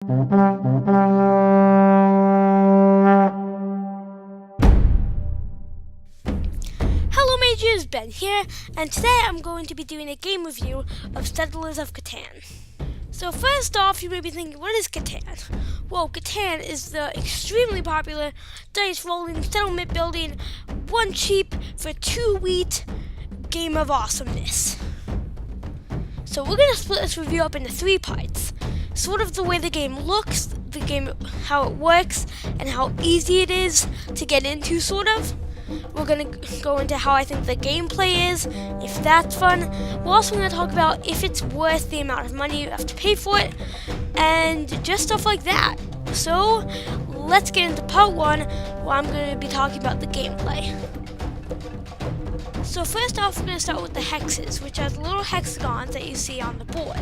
Hello Majors, Ben here, and today I'm going to be doing a game review of Settlers of Catan. So first off, you may be thinking, what is Catan? Well, Catan is the extremely popular dice rolling, settlement building, 1 cheap for 2 wheat game of awesomeness. So we're going to split this review up into 3 parts. Sort of the way the game looks, the game, how it works, and how easy it is to get into, sort of. We're going to go into how I think the gameplay is, if that's fun. We're also going to talk about if it's worth the amount of money you have to pay for it, and just stuff like that. So, let's get into part 1, where I'm going to be talking about the gameplay. So first off, we're going to start with the hexes, which are the little hexagons that you see on the board.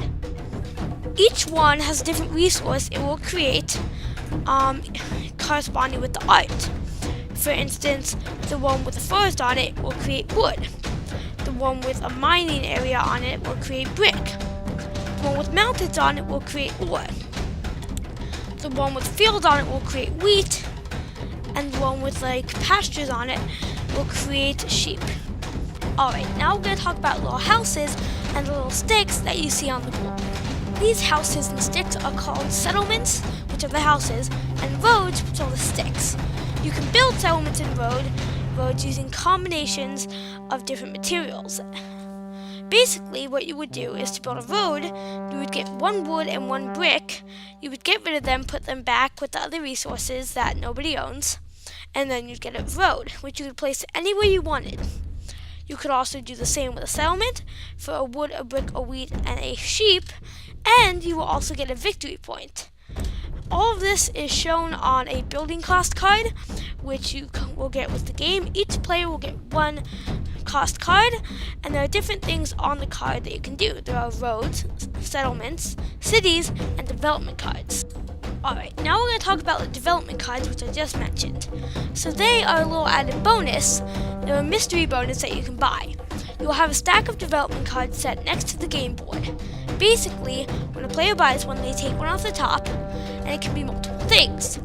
Each one has a different resource it will create corresponding with the art. For instance, the one with a forest on it will create wood. The one with a mining area on it will create brick. The one with mountains on it will create ore. The one with fields on it will create wheat. And the one with like pastures on it will create sheep. Alright, now we're going to talk about little houses and the little sticks that you see on the board. These houses and sticks are called settlements, which are the houses, and roads, which are the sticks. You can build settlements and roads using combinations of different materials. Basically, what you would do is to build a road, you would get 1 wood and 1 brick, you would get rid of them, put them back with the other resources that nobody owns, and then you'd get a road, which you could place anywhere you wanted. You could also do the same with a settlement for a wood, a brick, a wheat, and a sheep, and you will also get a victory point. All of this is shown on a building cost card, which you will get with the game. Each player will get 1 cost card, and there are different things on the card that you can do. There are roads, settlements, cities, and development cards. Alright, now we're going to talk about the development cards, which I just mentioned. So they are a little added bonus. They're a mystery bonus that you can buy. You will have a stack of development cards set next to the game board. Basically, when a player buys one, they take one off the top, and it can be multiple things.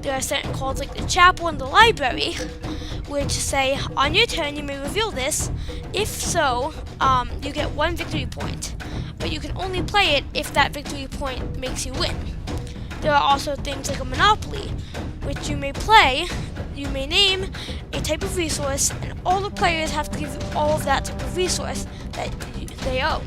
There are certain cards like the chapel and the library, which say, on your turn you may reveal this. If so, you get 1 victory point, but you can only play it if that victory point makes you win. There are also things like a monopoly, which you may play. You may name a type of resource, and all the players have to give you all of that type of resource that they own.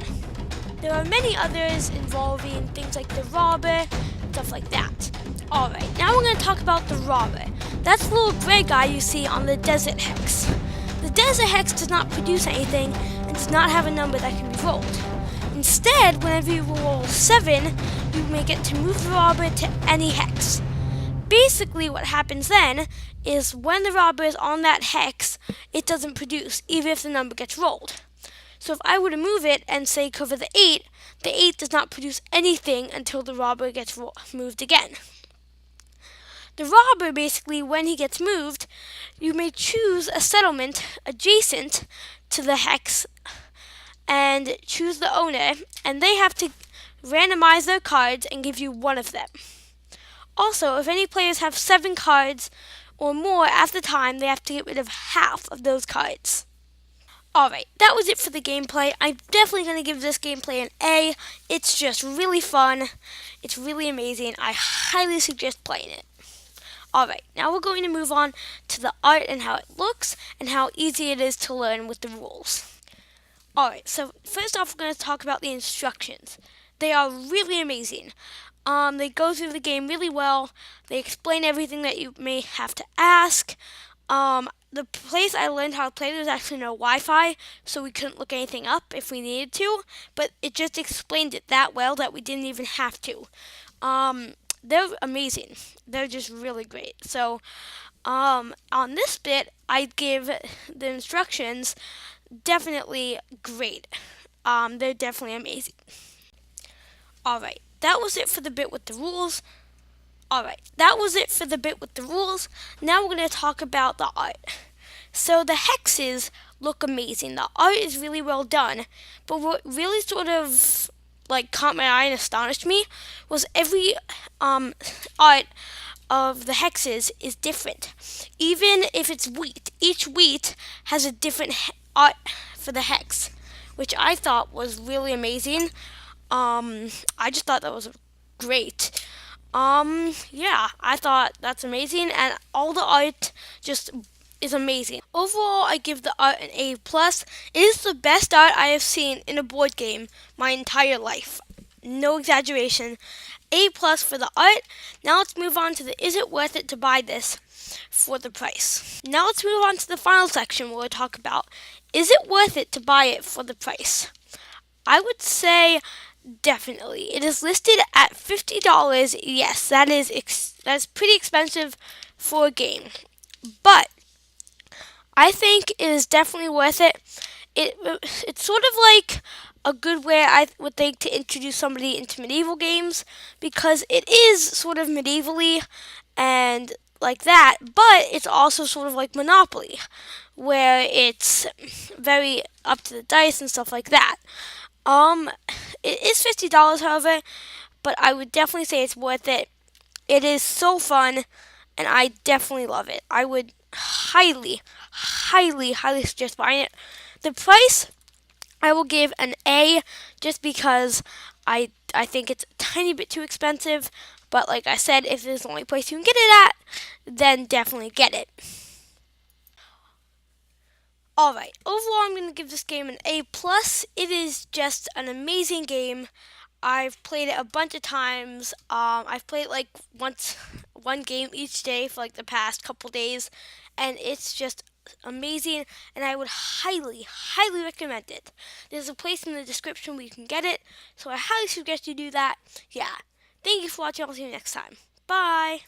There are many others involving things like the robber, stuff like that. Alright, now we're going to talk about the robber. That's the little gray guy you see on the desert hex. The desert hex does not produce anything and does not have a number that can be rolled. Instead, whenever you roll 7, you may get to move the robber to any hex. Basically, what happens then is when the robber is on that hex, it doesn't produce, even if the number gets rolled. So if I were to move it and say cover the 8 does not produce anything until the robber gets moved again. The robber, basically, when he gets moved, you may choose a settlement adjacent to the hex and choose the owner, and they have to randomize their cards and give you 1 of them. Also, if any players have 7 cards or more at the time, they have to get rid of half of those cards. Alright, that was it for the gameplay. I'm definitely going to give this gameplay an A. It's just really fun. It's really amazing. I highly suggest playing it. Alright, now we're going to move on to the art and how it looks and how easy it is to learn with the rules. Alright, so first off we're going to talk about the instructions. They are really amazing. They go through the game really well. They explain everything that you may have to ask. The place I learned how to play, there's actually no Wi-Fi, so we couldn't look anything up if we needed to, but it just explained it that well that we didn't even have to. They're amazing. They're just really great. So, on this bit, I'd give the instructions definitely great. They're definitely amazing. Alright, that was it for the bit with the rules. Alright, that was it for the bit with the rules. Now we're going to talk about the art. So the hexes look amazing. The art is really well done. But what really sort of like caught my eye and astonished me was every art of the hexes is different. Even if it's wheat, each wheat has a different art for the hex, which I thought was really amazing. I just thought that was great. Yeah, I thought that's amazing, and all the art just is amazing. Overall, I give the art an A plus. It is the best art I have seen in a board game my entire life. No exaggeration. A plus for the art. Now let's move on to the is it worth it to buy this for the price. Now let's move on to the final section where we'll talk about is it worth it to buy it for the price. I would say definitely. It is listed at $50. Yes, that's pretty expensive for a game. But I think it is definitely worth it. It's sort of like a good way I would think to introduce somebody into medieval games because it is sort of medievally and like that, but it's also sort of like Monopoly where it's very up to the dice and stuff like that. Um, it is $50, however, but I would definitely say it's worth it. It is so fun, and I definitely love it. I would highly suggest buying it. The price, I will give an A, just because I think it's a tiny bit too expensive. But like I said, if there's the only place you can get it at, then definitely get it. Alright, overall I'm going to give this game an A+. It is just an amazing game. I've played it a bunch of times. I've played it like one game each day for like the past couple days, and it's just amazing, and I would highly recommend it. There's a place in the description where you can get it, so I highly suggest you do that. Yeah. Thank you for watching. I'll see you next time. Bye!